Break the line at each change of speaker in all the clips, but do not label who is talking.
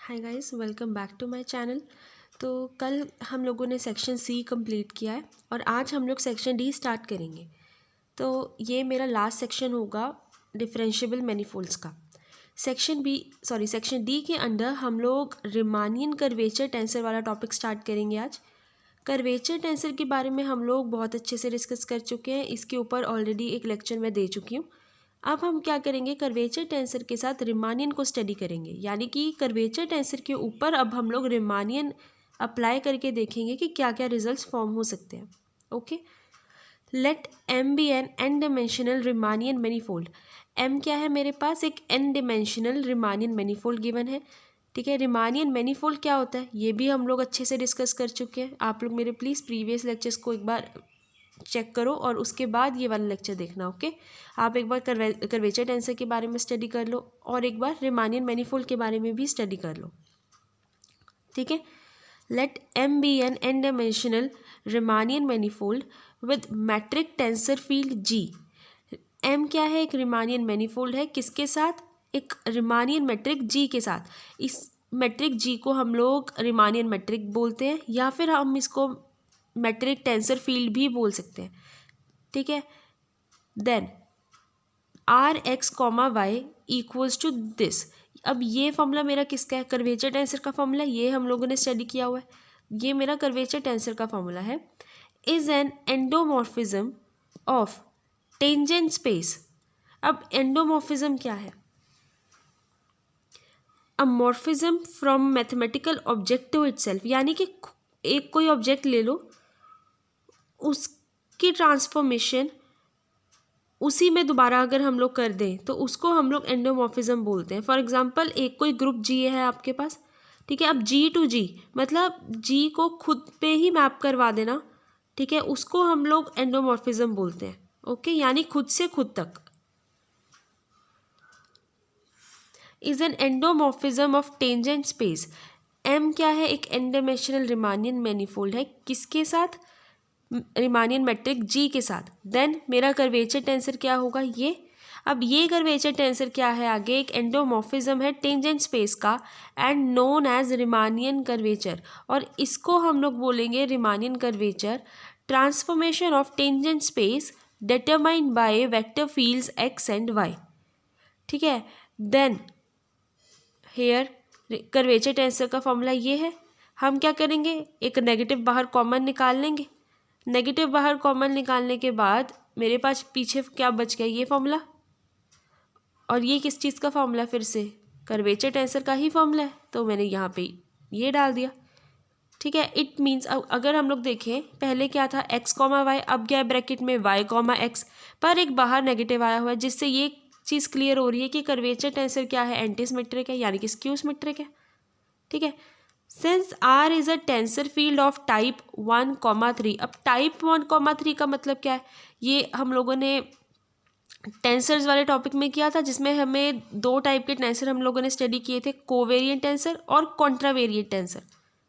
Hi guys, welcome back to my channel. तो कल हम लोगों ने सेक्शन सी कंप्लीट किया है और आज हम लोग सेक्शन डी स्टार्ट करेंगे। तो ये मेरा लास्ट सेक्शन होगा डिफरेंशिएबल मैनीफोल्ड्स का। सेक्शन डी के अंदर हम लोग रिमानियन कर्वेचर टेंसर वाला टॉपिक स्टार्ट करेंगे आज। कर्वेचर टेंसर के बारे में हम लोग बहुत अच्छे से डिस्कस कर चुके हैं, इसके ऊपर ऑलरेडी एक लेक्चर मैं दे चुकी हूँ। अब हम क्या करेंगे, कर्वेचर टेंसर के साथ रिमानियन को स्टडी करेंगे, यानी कि कर्वेचर टेंसर के ऊपर अब हम लोग रिमानियन अप्लाई करके देखेंगे कि क्या क्या रिजल्ट्स फॉर्म हो सकते हैं। Okay, let M be an n dimensional Riemannian manifold. M क्या है, मेरे पास एक n dimensional Riemannian manifold given है। ठीक है, रिमानियन मैनीफोल्ड क्या होता है ये भी हम लोग अच्छे से डिस्कस कर चुके हैं। आप लोग मेरे प्लीज़ प्रीवियस लेक्चर्स को एक बार चेक करो और उसके बाद ये वाला लेक्चर देखना। ओके, आप एक बार कर्वेचर टेंसर के बारे में स्टडी कर लो और एक बार रिमानियन मैनीफोल्ड के बारे में भी स्टडी कर लो। ठीक है, let M be an n dimensional Riemannian manifold with metric tensor field g. M क्या है, एक रिमानियन मैनीफोल्ड है, किसके साथ, एक रिमानियन मैट्रिक जी के साथ। इस मैट्रिक जी को हम लोग रिमानियन मैट्रिक बोलते हैं या फिर हम इसको मैट्रिक टेंसर फील्ड भी बोल सकते हैं। ठीक है, then R X comma Y equals to this. अब ये फॉर्मूला मेरा किसका है, कर्वेचर टेंसर का फॉर्मूला, ये हम लोगों ने स्टडी किया हुआ है। ये मेरा कर्वेचर टेंसर का फॉर्मूला है, is an endomorphism of tangent space. अब एंडोमॉर्फिज्म क्या है, a morphism from mathematical object to itself, यानी कि एक कोई ऑब्जेक्ट ले लो, उसकी ट्रांसफॉर्मेशन उसी में दोबारा अगर हम लोग कर दें तो उसको हम लोग एंडोमॉर्फिज्म बोलते हैं। फॉर एग्जांपल, एक कोई ग्रुप जी है आपके पास, ठीक है, अब जी टू जी मतलब जी को खुद पे ही मैप करवा देना, ठीक है, उसको हम लोग एंडोमॉर्फिज्म बोलते हैं। ओके, यानी खुद से खुद तक। Is an endomorphism of tangent space. M क्या है, एक एन डायमेंशनल रिमानियन मैनीफोल्ड है, किसके साथ, रिमानियन मैट्रिक जी के साथ। देन मेरा कर्वेचर टेंसर क्या होगा, ये। अब ये कर्वेचर टेंसर क्या है, आगे एक एंडोमॉर्फिज्म है टेंजेंट स्पेस का and known as Riemannian curvature, और इसको हम लोग बोलेंगे Riemannian curvature. Transformation of tangent space determined by vector fields X and Y. ठीक है, देन हेयर कर्वेचर टेंसर का फॉर्मूला ये है। हम क्या करेंगे, एक नेगेटिव बाहर कॉमन निकाल लेंगे। नेगेटिव बाहर कॉमन निकालने के बाद मेरे पास पीछे क्या बच गया, ये फॉर्मूला, और ये किस चीज़ का फॉर्मूला, फिर से कर्वेचर टेंसर का ही फॉर्मूला है, तो मैंने यहाँ पे ये डाल दिया। ठीक है, इट मीन्स अगर हम लोग देखें पहले क्या था, एक्स कॉमा वाई, अब क्या है ब्रैकेट में वाई कॉमा एक्स, पर एक बाहर नेगेटिव आया हुआ है, जिससे ये चीज़ क्लियर हो रही है कि कर्वेचर टेंसर क्या है, एंटी सिमेट्रिक है, यानी कि स्क्यू सिमेट्रिक है। ठीक है, since R is a tensor field of type 1,3। अब टाइप 1,3 का मतलब क्या है, ये हम लोगों ने टेंसर्स वाले टॉपिक में किया था, जिसमें हमें दो टाइप के टेंसर हम लोगों ने स्टडी किए थे, कोवेरिएंट टेंसर और कॉन्ट्रावेरिएंट टेंसर।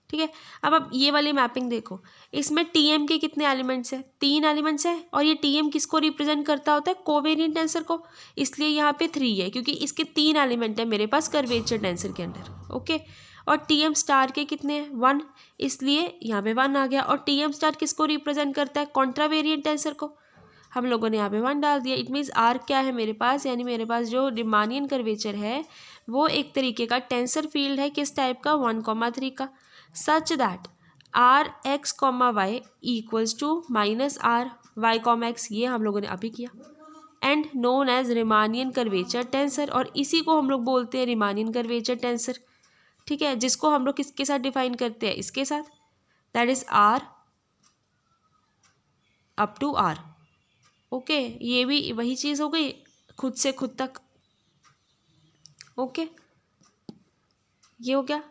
ठीक है, अब ये वाली मैपिंग देखो, इसमें टीएम के कितने एलिमेंट्स हैं, 3 एलिमेंट्स हैं, और ये टीएम किसको रिप्रेजेंट करता होता है, कोवेरिएंट टेंसर को, इसलिए यहाँ पे 3 है, क्योंकि इसके 3 एलिमेंट है मेरे पास कर्वेचर टेंसर के अंदर। ओके, और टीएम स्टार के कितने हैं, 1, इसलिए यहाँ पे 1 आ गया। और टीएम स्टार किसको रिप्रेजेंट करता है, कॉन्ट्रावेरिएंट टेंसर को, हम लोगों ने यहाँ पे 1 डाल दिया। इट मीन्स आर क्या है मेरे पास, यानी मेरे पास जो रिमानियन कर्वेचर है वो एक तरीके का टेंसर फील्ड है, किस टाइप का, 1,3 का, such that R X comma Y equals to minus R Y comma X, ये हम लोगों ने अभी किया, and known as Riemannian curvature tensor, और इसी को हम लोग बोलते हैं रिमानियन कर्वेचर टेंसर। ठीक है, जिसको हम लोग किसके साथ डिफाइन करते हैं, इसके साथ, that is R up to R. Okay, ये भी वही चीज़ हो गई, खुद से खुद तक। ओके, ये हो गया।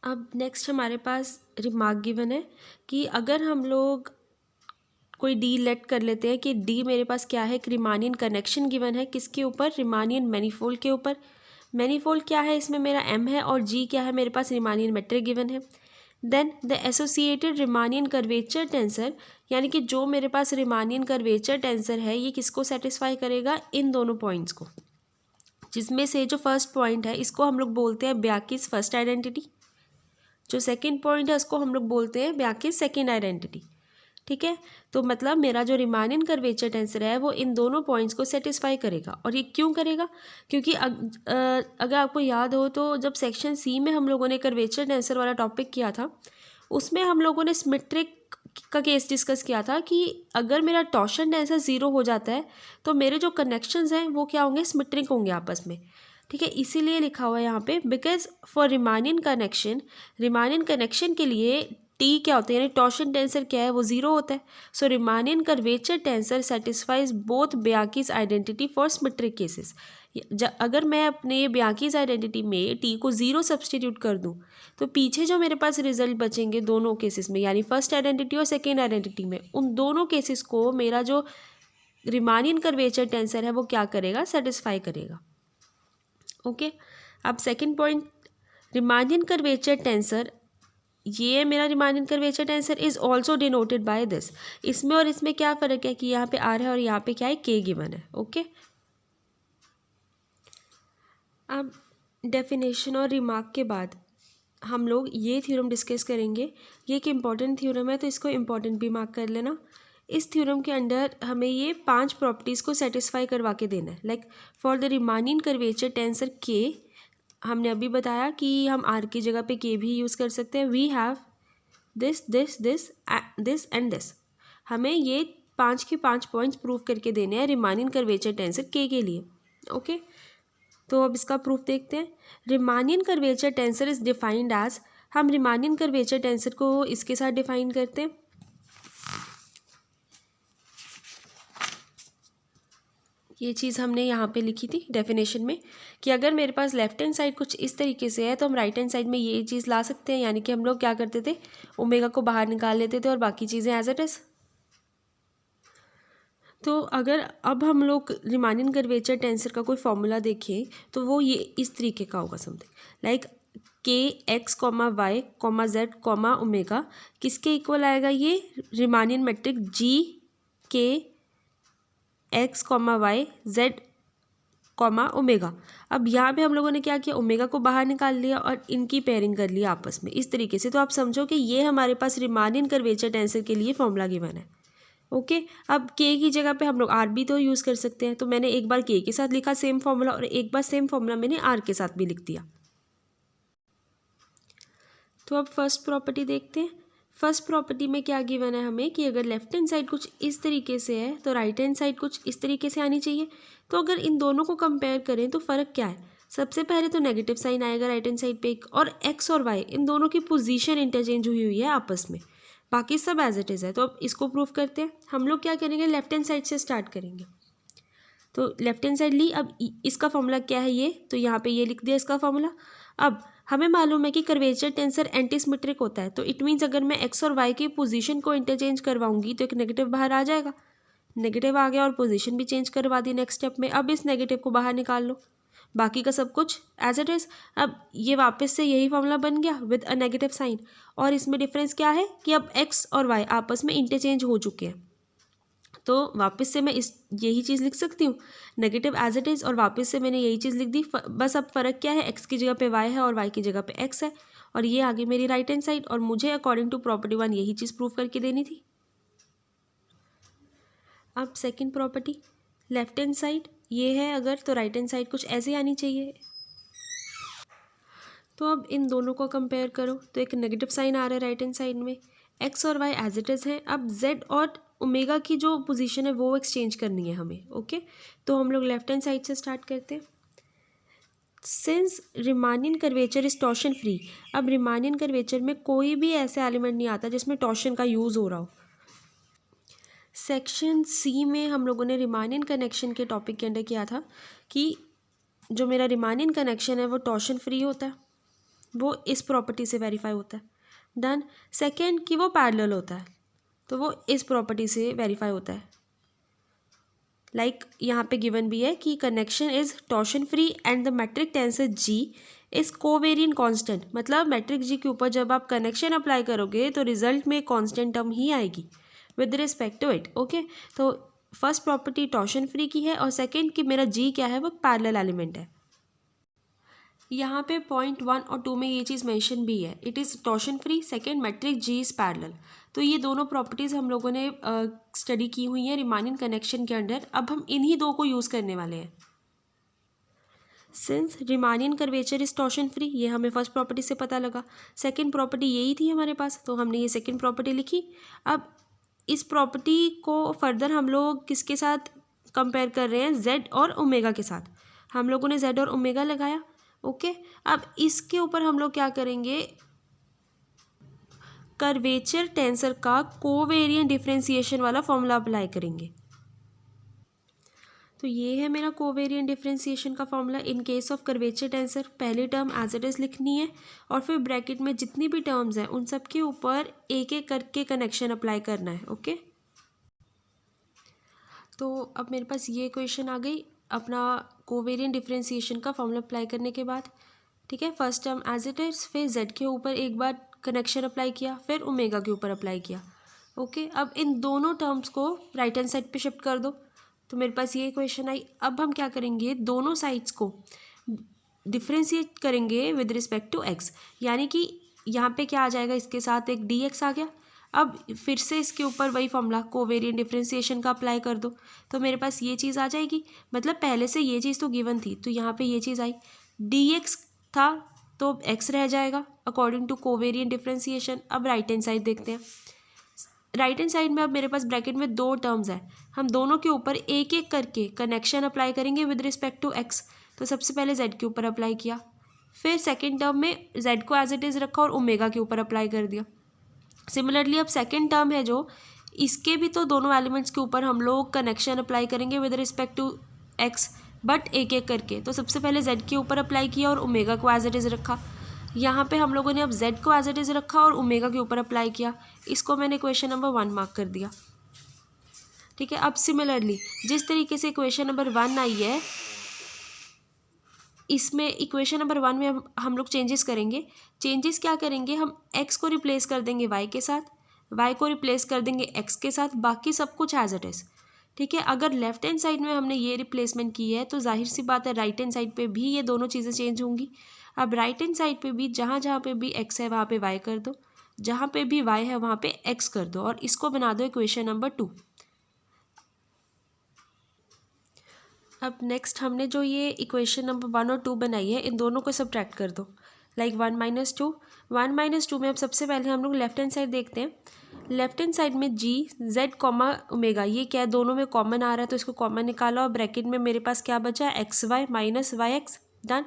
अब नेक्स्ट हमारे पास रिमार्क गिवन है कि अगर हम लोग कोई डी लेट कर लेते हैं कि डी मेरे पास क्या है, एक रिमानियन कनेक्शन गिवन है, किसके ऊपर, रिमानियन मैनीफोल्ड के ऊपर। मैनीफोल्ड क्या है, इसमें मेरा एम है, और जी क्या है, मेरे पास रिमानियन मैट्रिक गिवन है। Then the associated Riemannian curvature tensor, यानी कि जो मेरे पास रिमानियन कर्वेचर टेंसर है ये किसको सेटिस्फाई करेगा, इन दोनों पॉइंट्स को। जिसमें से जो फर्स्ट पॉइंट है इसको हम लोग बोलते हैं ब्याकीज फर्स्ट आइडेंटिटी, जो सेकंड पॉइंट है उसको हम लोग बोलते हैं ब्याकीज सेकंड आइडेंटिटी। ठीक है, तो मतलब मेरा जो रिमानियन कर्वेचर टेंसर है वो इन दोनों पॉइंट्स को सेटिस्फाई करेगा। और ये क्यों करेगा? क्योंकि अगर आपको याद हो तो जब सेक्शन सी में हम लोगों ने कर्वेचर टेंसर वाला टॉपिक किया था, उसमें हम लोगों ने सिमेट्रिक का केस डिस्कस किया था कि अगर मेरा टॉर्शन टेंसर ज़ीरो हो जाता है तो मेरे जो कनेक्शंस हैं वो क्या होंगे, सिमेट्रिक होंगे आपस में। ठीक है, इसीलिए लिखा हुआ है यहाँ पे बिकॉज फॉर रिमानियन कनेक्शन के लिए टी क्या होता है, यानी टॉर्शन टेंसर क्या है, वो ज़ीरो होता है। So Riemannian curvature tensor satisfies both Bianchi's identity for symmetric cases. अगर मैं अपने ब्याकीज आइडेंटिटी में टी को ज़ीरो सब्सटीट्यूट कर दूं तो पीछे जो मेरे पास रिजल्ट बचेंगे दोनों केसेस में, यानी फर्स्ट आइडेंटिटी और सेकेंड आइडेंटिटी में, उन दोनों केसेस को मेरा जो रिमानियन कर्वेचर टेंसर है वो क्या करेगा, सेटिस्फाई करेगा। ओके, अब second point, Riemannian curvature tensor, ये मेरा Riemannian curvature tensor is also denoted by this. इसमें और इसमें क्या फ़र्क है कि यहाँ पे आर है और यहाँ पे क्या है, के गिवन है। ओके, अब डेफिनेशन और रिमार्क के बाद हम लोग ये थ्योरम डिस्कस करेंगे। ये एक इम्पॉर्टेंट थ्योरम है तो इसको इम्पॉर्टेंट भी मार्क कर लेना। इस थ्योरम के अंडर हमें ये 5 प्रॉपर्टीज़ को सेटिस्फाई करवा के देना है। Like for the Riemannian curvature tensor के, हमने अभी बताया कि हम आर की जगह पे के भी यूज़ कर सकते हैं। We have this this this this and this. हमें ये 5 के 5 पॉइंट्स प्रूव करके देने हैं रिमानियन कर्वेचर टेंसर के लिए। ओके, तो अब इसका प्रूफ देखते हैं। Riemannian curvature tensor is defined as, हम रिमानियन कर्वेचर टेंसर को इसके साथ डिफाइन करते हैं। ये चीज़ हमने यहाँ पे लिखी थी डेफिनेशन में कि अगर मेरे पास लेफ्ट हैंड साइड कुछ इस तरीके से है तो हम राइट हैंड साइड में ये चीज़ ला सकते हैं। यानी कि हम लोग क्या करते थे, ओमेगा को बाहर निकाल लेते थे और बाकी चीज़ें एज इट इज़। तो अगर अब हम लोग रिमानियन कर्वेचर टेंसर का कोई फॉर्मूला देखें तो वो ये इस तरीके का होगा something like K X comma Y comma Z comma omega किसके इक्वल आएगा, ये रिमानियन मैट्रिक जी के X comma Y Z comma omega. अब यहाँ पे हम लोगों ने क्या किया, ओमेगा को बाहर निकाल लिया और इनकी पेयरिंग कर लिया आपस में इस तरीके से। तो आप समझो कि ये हमारे पास रिमानियन कर्वेचर टेंसर के लिए फॉर्मूला गिवन है। ओके, अब के की जगह पे हम लोग आर भी तो यूज़ कर सकते हैं। तो मैंने एक बार के साथ लिखा सेम फॉर्मूला और एक बार सेम फॉर्मूला मैंने आर के साथ भी लिख दिया। तो अब फर्स्ट प्रॉपर्टी देखते हैं। फर्स्ट प्रॉपर्टी में क्या गिवन है हमें कि अगर लेफ्ट हैंड साइड कुछ इस तरीके से है तो राइट हैंड साइड कुछ इस तरीके से आनी चाहिए। तो अगर इन दोनों को कंपेयर करें तो फ़र्क क्या है, सबसे पहले तो नेगेटिव साइन आएगा राइट हैंड साइड पे एक, और एक्स और वाई इन दोनों की पोजीशन इंटरचेंज हुई है आपस में, बाकी सब एज इट इज़ है। तो अब इसको प्रूव करते हैं। हम लोग क्या करेंगे, लेफ्ट हैंड साइड से स्टार्ट करेंगे। तो लेफ्ट हैंड साइड ली, अब इसका फॉर्मूला क्या है ये, तो यहाँ पे ये लिख दिया इसका फॉर्मूला। अब हमें मालूम है कि कर्वेचर टेंसर एंटी सिमेट्रिक होता है, तो इट मीन्स अगर मैं एक्स और वाई की पोजीशन को इंटरचेंज करवाऊंगी तो एक नेगेटिव बाहर आ जाएगा। नेगेटिव आ गया और पोजीशन भी चेंज करवा दी नेक्स्ट स्टेप में। अब इस नेगेटिव को बाहर निकाल लो, बाकी का सब कुछ एज इट इज़। अब ये वापस से यही फॉर्मूला बन गया विद अ नेगेटिव साइन, और इसमें डिफरेंस क्या है कि अब एक्स और वाई आपस में इंटरचेंज हो चुके हैं। तो वापस से मैं यही चीज़ लिख सकती हूँ, नेगेटिव एज इट इज़, और वापस से मैंने यही चीज़ लिख दी। बस अब फ़र्क क्या है, एक्स की जगह पे वाई है और वाई की जगह पे एक्स है, और ये आ गई मेरी राइट हैंड साइड। और मुझे अकॉर्डिंग टू प्रॉपर्टी 1 यही चीज़ प्रूव करके देनी थी। अब second property, left hand side ये है अगर, तो राइट हैंड साइड कुछ ऐसे आनी चाहिए। तो अब इन दोनों को कंपेयर करो तो एक नेगेटिव साइन आ रहा है राइट हैंड साइड में, एक्स और वाई एज इट इज़ है। अब जेड और ओमेगा की जो पोजीशन है वो एक्सचेंज करनी है हमें। ओके, तो हम लोग लेफ्ट हैंड साइड से स्टार्ट करते हैं। Since Riemannian curvature is torsion free, अब रिमानियन कर्वेचर में कोई भी ऐसा एलिमेंट नहीं आता जिसमें टॉर्शन का यूज़ हो रहा हो। सेक्शन सी में हम लोगों ने रिमानियन कनेक्शन के टॉपिक के अंदर किया था कि जो मेरा रिमानियन कनेक्शन है वो टॉर्शन फ्री होता है, वो इस प्रॉपर्टी से वेरीफाई होता है। डन। सेकेंड कि वो पैरेलल होता है, तो वो इस प्रॉपर्टी से वेरीफाई होता है। लाइक यहाँ पे गिवन भी है कि connection is torsion free and the metric tensor g is covariant constant. मतलब मैट्रिक जी के ऊपर जब आप कनेक्शन अप्लाई करोगे तो रिजल्ट में कांस्टेंट टर्म ही आएगी with respect to it. Okay, तो फर्स्ट प्रॉपर्टी टॉर्शन फ्री की है और सेकेंड कि मेरा जी क्या है वो पैरेलल एलिमेंट है। यहाँ पे पॉइंट 1 और 2 में ये चीज़ मेंशन भी है, it is torsion free, second matrix g is parallel. तो ये दोनों प्रॉपर्टीज़ हम लोगों ने स्टडी की हुई हैं रिमानियन कनेक्शन के अंडर। अब हम इन्हीं दो को यूज़ करने वाले हैं। Since Riemannian curvature is torsion free, ये हमें फर्स्ट प्रॉपर्टी से पता लगा। सेकंड प्रॉपर्टी यही थी हमारे पास, तो हमने ये सेकंड प्रॉपर्टी लिखी। अब इस प्रॉपर्टी को फर्दर हम लोग किसके साथ कंपेयर कर रहे हैं, जेड और ओमेगा के साथ। हम लोगों ने जेड और ओमेगा लगाया। ओके, अब इसके ऊपर हम लोग क्या करेंगे, कर्वेचर टेंसर का कोवेरिएंट डिफरेंशिएशन वाला फॉर्मूला अप्लाई करेंगे। तो ये है मेरा कोवेरिएंट डिफरेंशिएशन का formula. In case of curvature tensor पहली टर्म एज इट इज़ लिखनी है और फिर ब्रैकेट में जितनी भी टर्म्स हैं उन सब के ऊपर एक एक करके कनेक्शन अप्लाई करना है। ओके, तो अब मेरे पास ये क्वेश्चन आ गई अपना कोवेरिएंट डिफरेंशिएशन का फॉर्मूला अप्लाई करने के बाद। ठीक है, first term as it is, फिर जेड के ऊपर एक बार कनेक्शन अप्लाई किया, फिर ओमेगा के ऊपर अप्लाई किया। ओके, अब इन दोनों टर्म्स को राइट हैंड साइड पे शिफ्ट कर दो। तो मेरे पास ये क्वेश्चन आई। अब हम क्या करेंगे, दोनों साइड्स को डिफ्रेंशिएट करेंगे विद रिस्पेक्ट टू एक्स, यानी कि यहाँ पे क्या आ जाएगा, इसके साथ एक डी एक्स आ गया। अब फिर से इसके ऊपर वही फॉर्मूला कोवेरिएंट डिफरेंशिएशन का अप्लाई कर दो, तो मेरे पास ये चीज़ आ जाएगी। मतलब पहले से ये चीज़ तो गिवन थी, तो यहाँ पे ये चीज़ आई, डी एक्स था तो एक्स रह जाएगा अकॉर्डिंग टू कोवेरिएंट डिफरेंशिएशन। अब राइट हैंड साइड देखते हैं। राइट हैंड साइड में अब मेरे पास ब्रैकेट में दो टर्म्स हैं, हम दोनों के ऊपर एक एक करके कनेक्शन अप्लाई करेंगे विद रिस्पेक्ट टू एक्स। तो सबसे पहले जेड के ऊपर अप्लाई किया, फिर सेकेंड टर्म में जेड को एज इट इज़ रखा और ओमेगा के ऊपर अप्लाई कर दिया। सिमिलरली अब सेकेंड टर्म है जो, इसके भी तो दोनों एलिमेंट्स के ऊपर हम लोग कनेक्शन अप्लाई करेंगे with respect to X, but एक एक करके। तो सबसे पहले जेड के ऊपर अप्लाई किया और ओमेगा को एज इट इज़ रखा। यहाँ पे हम लोगों ने अब जेड को एज इट इज़ रखा और ओमेगा के ऊपर अप्लाई किया। इसको मैंने क्वेश्चन नंबर 1 मार्क कर दिया। ठीक है, अब सिमिलरली जिस तरीके से इक्वेशन नंबर 1 आई है, इसमें इक्वेशन नंबर 1 में हम लोग चेंजेस करेंगे। चेंजेस क्या करेंगे, हम x को रिप्लेस कर देंगे y के साथ, y को रिप्लेस कर देंगे x के साथ, बाकी सब कुछ एज इट इज़। ठीक है, अगर लेफ्ट हैंड साइड में हमने ये रिप्लेसमेंट की है तो जाहिर सी बात है राइट हैंड साइड पे भी ये दोनों चीज़ें चेंज होंगी। अब राइट हैंड साइड पे भी जहाँ जहाँ पे भी x है वहाँ पे y कर दो, जहाँ पे भी y है वहाँ पे x कर दो, और इसको बना दो इक्वेशन नंबर 2। अब नेक्स्ट हमने जो ये इक्वेशन नंबर 1 और 2 बनाई है, इन दोनों को सब्ट्रैक्ट कर दो। लाइक 1 - 2, 1 - 2 में अब सबसे पहले हम लोग लेफ्ट हैंड साइड देखते हैं। लेफ्ट हैंड साइड में जी, जेड कॉमा ओमेगा, ये क्या है, दोनों में कॉमन आ रहा है तो इसको कॉमन निकाला और ब्रैकेट में मेरे पास क्या बचा है, X Y minus Y X. Done.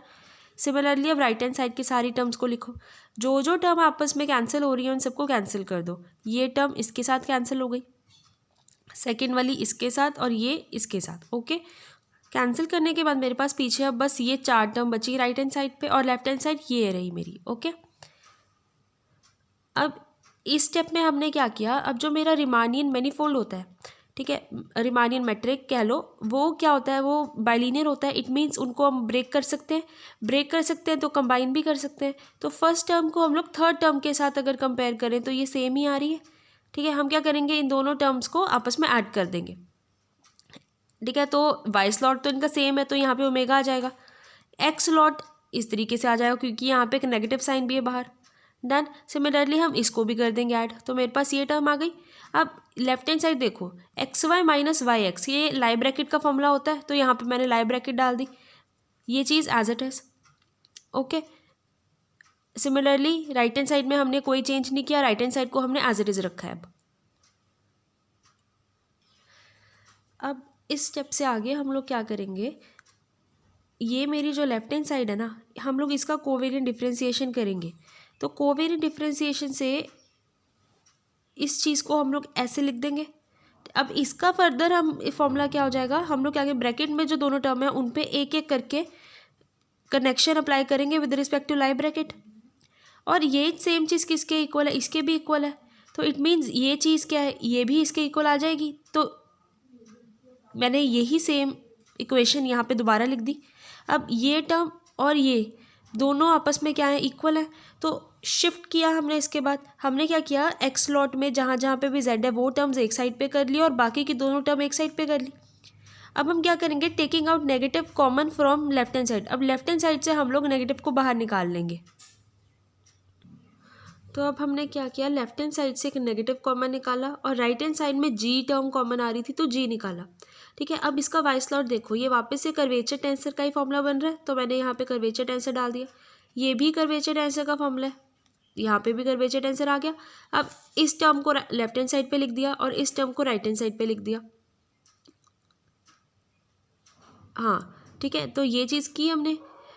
Similarly अब राइट हैंड साइड की सारी टर्म्स को लिखो, जो जो टर्म आपस में कैंसिल हो रही है उन सबको कैंसिल कर दो। ये टर्म इसके साथ कैंसिल हो गई, सेकेंड वाली इसके साथ और ये इसके साथ। ओके, कैंसिल करने के बाद मेरे पास पीछे अब बस ये 4 टर्म बची राइट हैंड साइड पे, और लेफ्ट हैंड साइड ये रही मेरी। ओके, अब इस स्टेप में हमने क्या किया, अब जो मेरा रिमानियन मैनीफोल्ड होता है, ठीक है, रिमानियन मैट्रिक कह लो, वो क्या होता है, वो बाइलिनियर होता है। इट मीन्स उनको हम ब्रेक कर सकते हैं, तो कंबाइन भी कर सकते हैं। तो फर्स्ट टर्म को हम लोग थर्ड टर्म के साथ अगर कंपेयर करें तो ये सेम ही आ रही है। ठीक है, हम क्या करेंगे, इन दोनों टर्म्स को आपस में ऐड कर देंगे। ठीक है, तो वाई स्लॉट तो इनका सेम है तो यहाँ पे ओमेगा आ जाएगा, एक्स स्लॉट इस तरीके से आ जाएगा क्योंकि यहाँ पे एक नेगेटिव साइन भी है बाहर। डन। सिमिलरली हम इसको भी कर देंगे ऐड, तो मेरे पास ये टर्म आ गई। अब लेफ्ट हैंड साइड देखो, X Y minus Y X, ये लाई ब्रैकेट का फॉर्मूला होता है, तो यहाँ पे मैंने लाई ब्रैकेट डाल दी, ये चीज़ as it is. Okay, similarly right hand side में हमने कोई चेंज नहीं किया, राइट हैंड साइड को हमने एज इट इज़ रखा है। अब इस स्टेप से आगे हम लोग क्या करेंगे, ये मेरी जो लेफ्ट हैंड साइड है ना, हम लोग इसका कोवेरिएंट डिफरेंशिएशन करेंगे। तो कोवेरिएंट डिफरेंशिएशन से इस चीज़ को हम लोग ऐसे लिख देंगे। अब इसका फर्दर हम फॉर्मूला क्या हो जाएगा, हम लोग क्या करेंगे, ब्रैकेट में जो दोनों टर्म है उन पे एक एक करके कनेक्शन अप्लाई करेंगे with respect to Lie bracket, और ये सेम चीज़ किसके इक्वल है, इसके भी इक्वल है। तो इट मीन्स ये चीज़ क्या है, ये भी इसके इक्वल आ जाएगी। तो मैंने यही सेम इक्वेशन यहाँ पे दोबारा लिख दी। अब ये टर्म और ये दोनों आपस में क्या है, इक्वल है, तो शिफ्ट किया हमने। इसके बाद हमने क्या किया, एक्स स्लॉट में जहाँ जहाँ पे भी जेड है वो टर्म्स एक साइड पे कर ली और बाकी की दोनों टर्म एक साइड पे कर ली। अब हम क्या करेंगे, taking out negative common from left hand side. अब लेफ्ट हैंड साइड से हम लोग नेगेटिव को बाहर निकाल लेंगे। तो अब हमने क्या किया, लेफ्ट हैंड साइड से एक नेगेटिव कॉमन निकाला और राइट हैंड साइड में जी टर्म कॉमन आ रही थी तो जी निकाला। ठीक है, अब इसका वाई स्लॉट देखो, ये वापस से कर्वेचर टेंसर का ही फॉर्मूला बन रहा है, तो मैंने यहाँ पे कर्वेचर टेंसर डाल दिया। ये भी कर्वेचर टेंसर का फॉर्मूला है, यहाँ पे भी कर्वेचर टेंसर आ गया। अब इस टर्म को लेफ्ट हैंड साइड पे लिख दिया और इस टर्म को राइट हैंड साइड पे लिख दिया। हाँ ठीक है, तो ये चीज़ की हमने।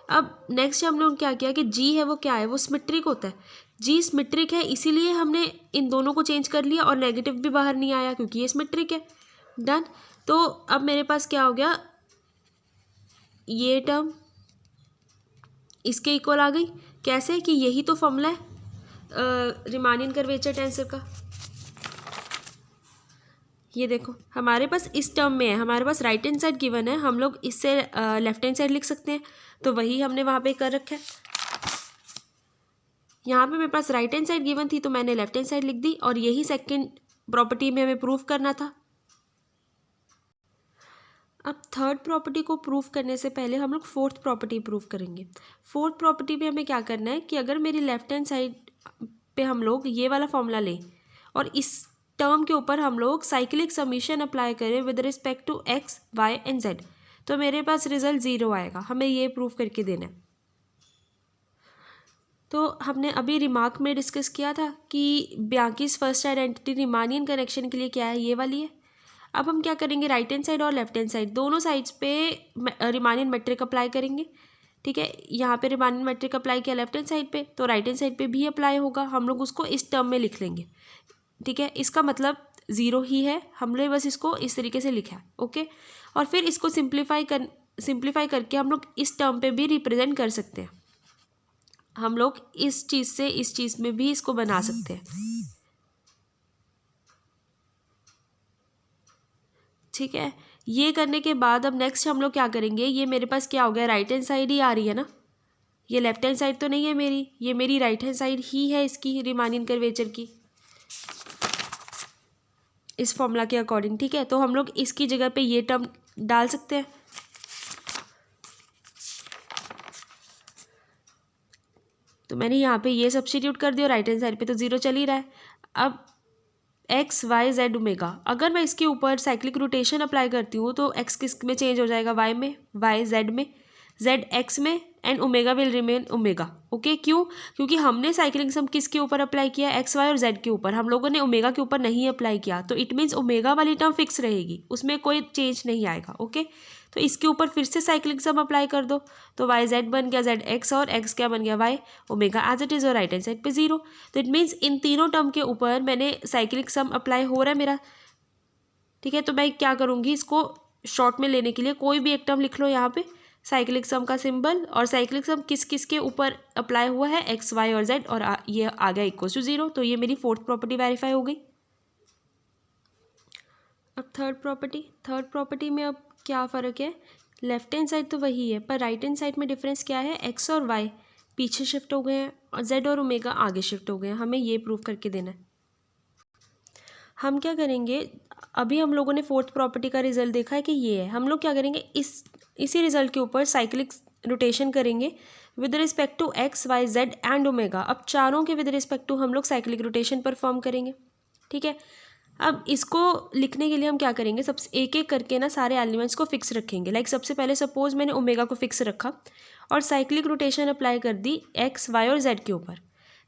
अब नेक्स्ट हम लोग क्या किया कि जी है वो क्या है, वो सिमेट्रिक होता है। जी सिमेट्रिक है, इसीलिए हमने इन दोनों को चेंज कर लिया और नेगेटिव भी बाहर नहीं आया क्योंकि ये सिमेट्रिक है। डन। तो अब मेरे पास क्या हो गया, ये टर्म इसके इक्वल आ गई। कैसे कि यही तो फॉर्मूला है रीमानियन कर्वेचर टेंसर का। ये देखो हमारे पास इस टर्म में है, हमारे पास राइट हैंड साइड गिवन है, हम लोग इससे लेफ्ट हैंड साइड लिख सकते हैं, तो वही हमने वहाँ पे कर रखा है। यहाँ पे मेरे पास राइट हैंड साइड गिवन थी तो मैंने लेफ्ट हैंड साइड लिख दी, और यही सेकंड प्रॉपर्टी में हमें प्रूफ करना था। अब थर्ड प्रॉपर्टी को प्रूफ करने से पहले हम लोग फोर्थ प्रॉपर्टी प्रूफ करेंगे। फोर्थ प्रॉपर्टी में हमें क्या करना है कि अगर मेरी लेफ्ट हैंड साइड पे हम लोग ये वाला फॉर्मूला लें और इस टर्म के ऊपर हम लोग साइक्लिक समीशन अप्लाई करें with respect to X Y and Z, तो मेरे पास रिजल्ट 0 आएगा। हमें ये प्रूफ करके देना है। तो हमने अभी रिमार्क में डिस्कस किया था कि ब्यांकीस फर्स्ट आइडेंटिटी रीमानियन कनेक्शन के लिए क्या है, ये वाली है। अब हम क्या करेंगे, राइट हैंड साइड और लेफ्ट हैंड साइड दोनों साइड्स पे रीमानियन मैट्रिक अप्लाई करेंगे। ठीक है, यहाँ पे रीमानियन मैट्रिक अप्लाई किया लेफ्ट हैंड साइड पे, तो राइट हैंड साइड पे भी अप्लाई होगा। हम लोग उसको इस टर्म में लिख लेंगे। ठीक है, इसका मतलब 0 ही है, हमने बस इसको इस तरीके से लिखा है। ओके, और फिर इसको सिंप्लीफाई करके हम लोग इस टर्म पे भी रिप्रेजेंट कर सकते हैं। हम लोग इस चीज़ से इस चीज़ में भी इसको बना सकते हैं। ठीक है, ये करने के बाद अब नेक्स्ट हम लोग क्या करेंगे, ये मेरे पास क्या हो गया, राइट हैंड साइड ही आ रही है ना, ये लेफ्ट हैंड साइड तो नहीं है मेरी, ये मेरी राइट हैंड साइड ही है इसकी रीमानियन कर्वेचर की, इस फॉर्मूला के अकॉर्डिंग। ठीक है, तो हम लोग इसकी जगह पे ये टर्म डाल सकते हैं। तो मैंने यहाँ पे ये सब्स्टिट्यूट कर दिया, राइट हैंड साइड पे तो 0 चल ही रहा है। अब एक्स वाई जेड ओमेगा, अगर मैं इसके ऊपर साइक्लिक रोटेशन अप्लाई करती हूँ तो एक्स किस में चेंज हो जाएगा, वाई में, वाई जेड में, जेड एक्स में, and omega will remain omega. Okay, क्यों, क्योंकि हमने साइक्लिक सम किसके ऊपर अप्लाई किया, एक्स वाई और जेड के ऊपर, हम लोगों ने ओमेगा के ऊपर नहीं अप्लाई किया। तो इट मीन्स ओमेगा वाली टर्म फिक्स रहेगी, उसमें कोई चेंज नहीं आएगा। ओके, तो इसके ऊपर फिर से साइक्लिक सम अप्लाई कर दो, तो वाई जेड बन गया जेड एक्स और एक्स क्या बन गया Y, omega as it is और राइट हैंड साइड पे 0। तो इट मीन्स इन तीनों टर्म के ऊपर मैंने साइक्लिक सम अप्लाई हो रहा है मेरा। ठीक है, तो मैं क्या करूँगी, इसको शॉर्ट में लेने के लिए कोई भी एक टर्म लिख लो यहाँ पे, साइक्लिक सम का सिंबल, और साइक्लिक सम किस किस के ऊपर अप्लाई हुआ है, एक्स वाई और जेड, और ये आ गया इक्वल टू 0। तो ये मेरी फोर्थ प्रॉपर्टी वेरीफाई हो गई। अब थर्ड प्रॉपर्टी में अब क्या फ़र्क है, लेफ्ट हैंड साइड तो वही है पर राइट हैंड साइड में डिफरेंस क्या है, एक्स और वाई पीछे शिफ्ट हो गए हैं और जेड और ओमेगा आगे शिफ्ट हो गए हैं। हमें ये प्रूव करके देना है। हम क्या करेंगे, अभी हम लोगों ने फोर्थ प्रॉपर्टी का रिजल्ट देखा है कि ये है, हम लोग क्या करेंगे, इसी रिजल्ट के ऊपर साइक्लिक रोटेशन करेंगे with respect to X Y Z and omega. अब चारों के विद रिस्पेक्ट टू हम लोग साइक्लिक रोटेशन परफॉर्म करेंगे। ठीक है, अब इसको लिखने के लिए हम क्या करेंगे, सबसे एक एक करके ना सारे एलिमेंट्स को फिक्स रखेंगे। लाइक सबसे पहले सपोज मैंने ओमेगा को फिक्स रखा और साइक्लिक रोटेशन अप्लाई कर दी एक्स वाई और जेड के ऊपर।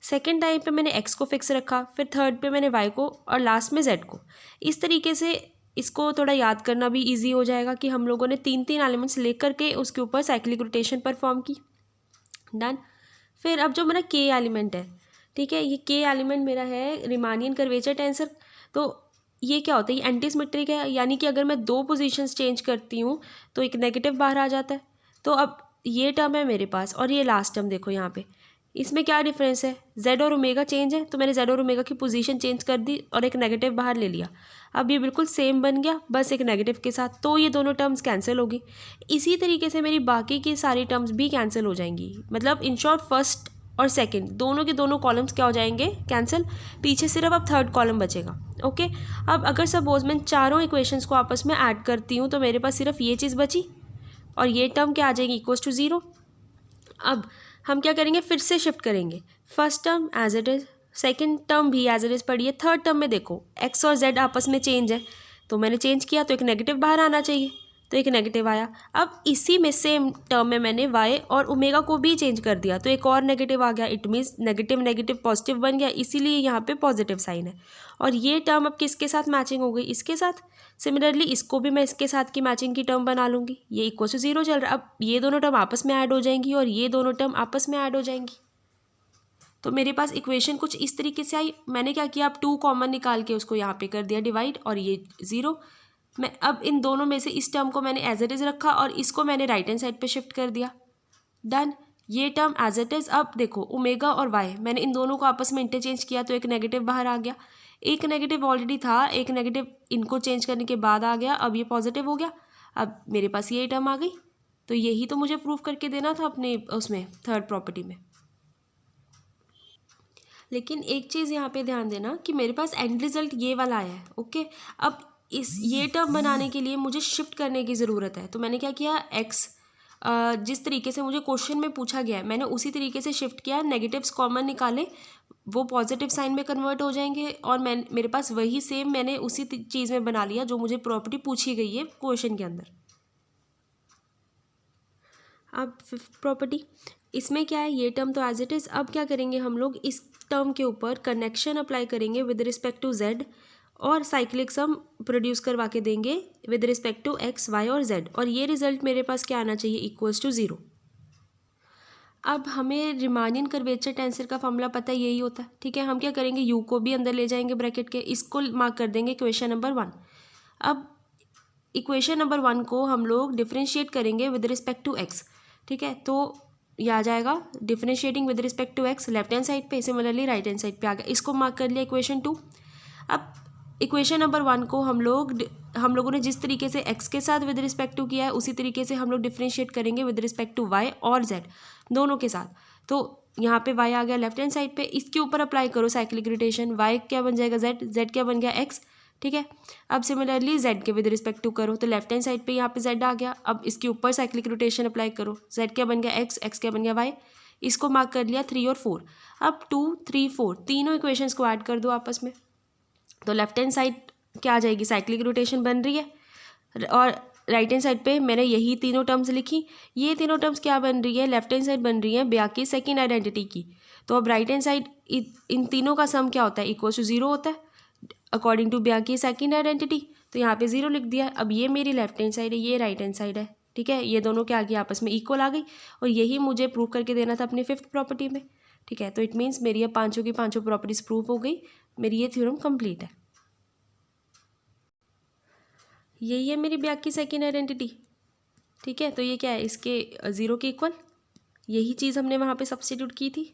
सेकेंड टाइम पे मैंने एक्स को फिक्स रखा, फिर थर्ड पे मैंने वाई को, और लास्ट में जेड को। इस तरीके से इसको थोड़ा याद करना भी ईजी हो जाएगा कि हम लोगों ने 3 एलिमेंट्स लेकर के उसके ऊपर साइक्लिक रोटेशन परफॉर्म की। डन। फिर अब जो मेरा के एलिमेंट है, ठीक है, ये के एलिमेंट मेरा है रीमानियन कर्वेचर टेंसर। तो ये क्या होता है, ये एंटी सिमेट्रिक है, यानी कि अगर मैं 2 पोजीशंस चेंज करती हूँ तो एक नेगेटिव बाहर आ जाता है। तो अब ये टर्म है मेरे पास और ये लास्ट टर्म देखो यहाँ पे, इसमें क्या डिफरेंस है, जेड और ओमेगा चेंज है, तो मैंने जेड और ओमेगा की पोजीशन चेंज कर दी और एक नेगेटिव बाहर ले लिया। अब ये बिल्कुल सेम बन गया, बस एक नेगेटिव के साथ, तो ये दोनों टर्म्स कैंसिल होगी। इसी तरीके से मेरी बाकी की सारी टर्म्स भी कैंसिल हो जाएंगी। मतलब इन शॉर्ट फर्स्ट और सेकंड दोनों के दोनों कॉलम्स क्या हो जाएंगे, कैंसिल। पीछे सिर्फ अब थर्ड कॉलम बचेगा। ओके, अब अगर सपोज मैं चारों इक्वेशंस को आपस में ऐड करती हूँ तो मेरे पास सिर्फ ये चीज़ बची और ये टर्म क्या आ जाएगी, इक्वल्स टू 0। अब हम क्या करेंगे, फिर से शिफ्ट करेंगे। First term as it is, second term भी एज इट इज़ पढ़िए। थर्ड टर्म में देखो एक्स और जेड आपस में चेंज है, तो मैंने चेंज किया तो एक नेगेटिव बाहर आना चाहिए, तो एक नेगेटिव आया। अब इसी में सेम टर्म में मैंने वाई और ओमेगा को भी चेंज कर दिया तो एक और नेगेटिव आ गया। It means negative negative positive बन गया, इसीलिए यहाँ पे पॉजिटिव साइन है। और ये टर्म अब किसके साथ मैचिंग हो गई, इसके साथ। सिमिलरली इसको भी मैं इसके साथ की मैचिंग की टर्म बना लूँगी। ये इक्वल टू 0 चल रहा है। अब ये दोनों टर्म आपस में ऐड हो जाएंगी और ये दोनों टर्म आपस में ऐड हो जाएंगी। तो मेरे पास इक्वेशन कुछ इस तरीके से आई। मैंने क्या किया, अब 2 कॉमन निकाल के उसको यहाँ पे कर दिया डिवाइड, और ये 0। मैं अब इन दोनों में से इस टर्म को मैंने एज इट इज़ रखा और इसको मैंने राइट हैंड साइड पे शिफ्ट कर दिया। डन, ये टर्म एज इट इज़। अब देखो ओमेगा और वाई मैंने इन दोनों को आपस में इंटरचेंज किया तो एक नेगेटिव बाहर आ गया। एक नेगेटिव ऑलरेडी था, एक नेगेटिव इनको चेंज करने के बाद आ गया, अब ये पॉजिटिव हो गया। अब मेरे पास ये टर्म आ गई। तो यही तो मुझे प्रूव करके देना था अपने उसमें थर्ड प्रॉपर्टी में। लेकिन एक चीज़ यहाँ पे ध्यान देना कि मेरे पास एंड रिजल्ट ये वाला आया है। ओके, अब ये टर्म बनाने के लिए मुझे शिफ्ट करने की ज़रूरत है। तो मैंने क्या किया, एक्स जिस तरीके से मुझे क्वेश्चन में पूछा गया है मैंने उसी तरीके से शिफ्ट किया। नेगेटिव्स कॉमन निकाले, वो पॉजिटिव साइन में कन्वर्ट हो जाएंगे और मेरे पास वही सेम मैंने उसी चीज़ में बना लिया जो मुझे प्रॉपर्टी पूछी गई है क्वेश्चन के अंदर। अब फिफ्थ प्रॉपर्टी, इसमें क्या है, ये टर्म तो एज इट इज़। अब क्या करेंगे हम लोग, इस टर्म के ऊपर कनेक्शन अप्लाई करेंगे विद रिस्पेक्ट टू जेड और साइक्लिक सम प्रोड्यूस करवा के देंगे with respect to X Y और जेड, और ये रिजल्ट मेरे पास क्या आना चाहिए, इक्वल्स टू 0। अब हमें रिमानियन कर्वेचर टेंसर का फॉर्मूला पता है, यही होता है। ठीक है, हम क्या करेंगे, यू को भी अंदर ले जाएंगे ब्रैकेट के, इसको मार्क कर देंगे इक्वेशन नंबर 1। अब इक्वेशन नंबर 1 को हम लोग डिफ्रेंशिएट करेंगे विद रिस्पेक्ट टू एक्स। ठीक है, तो ये आ जाएगा differentiating with respect to X left hand side पे, सिमिलरली राइट हैंड साइड पे आ गया। इसको मार्क कर लिया इक्वेशन 2। अब इक्वेशन नंबर 1 को हम लोगों ने जिस तरीके से एक्स के साथ विद रिस्पेक्ट टू किया है उसी तरीके से हम लोग डिफरेंशिएट करेंगे विद रिस्पेक्ट टू वाई और जेड दोनों के साथ। तो यहाँ पे वाई आ गया लेफ्ट हैंड साइड पे, इसके ऊपर अप्लाई करो साइक्लिक रोटेशन, वाई क्या बन जाएगा जेड, जेड क्या बन गया एक्स। ठीक है, अब सिमिलरली जेड के विद रिस्पेक्ट टू करो तो लेफ्ट हैंड साइड पे यहाँ पे जेड आ गया। अब इसके ऊपर साइक्लिक रोटेशन अप्लाई करो, जेड क्या बन गया एक्स, एक्स क्या बन गया वाई। इसको मार्क कर लिया 3 और 4। अब 2 3 4 तीनों इक्वेशंस को ऐड कर दो आपस में, तो लेफ्ट हैंड साइड क्या आ जाएगी, साइक्लिक रोटेशन बन रही है, और राइट हैंड साइड पे मैंने यही तीनों टर्म्स लिखी। ये तीनों टर्म्स क्या बन रही है, लेफ्ट हैंड साइड बन रही है ब्या की सेकेंड आइडेंटिटी की। तो अब राइट हैंड साइड इन तीनों का सम क्या होता है, इक्वल टू 0 होता है अकॉर्डिंग टू ब्या की सेकेंड आइडेंटिटी। तो यहाँ पे 0 लिख दिया। अब ये मेरी लेफ्ट हैंड साइड है, ये राइट हैंड साइड है। ठीक है, ये दोनों क्या आ गई, आपस में इक्वल आ गई, और यही मुझे प्रूव करके देना था अपनी फिफ्थ प्रॉपर्टी में। ठीक है, तो इट मीन्स मेरी अब पांचों की पांचों प्रॉपर्टीज प्रूव हो गई, मेरी ये थ्योरम कंप्लीट है। यही है मेरी ब्या की सेकेंड आइडेंटिटी। ठीक है, तो ये क्या है, इसके 0 के इक्वल, यही चीज़ हमने वहाँ पे सब्स्टिट्यूट की थी।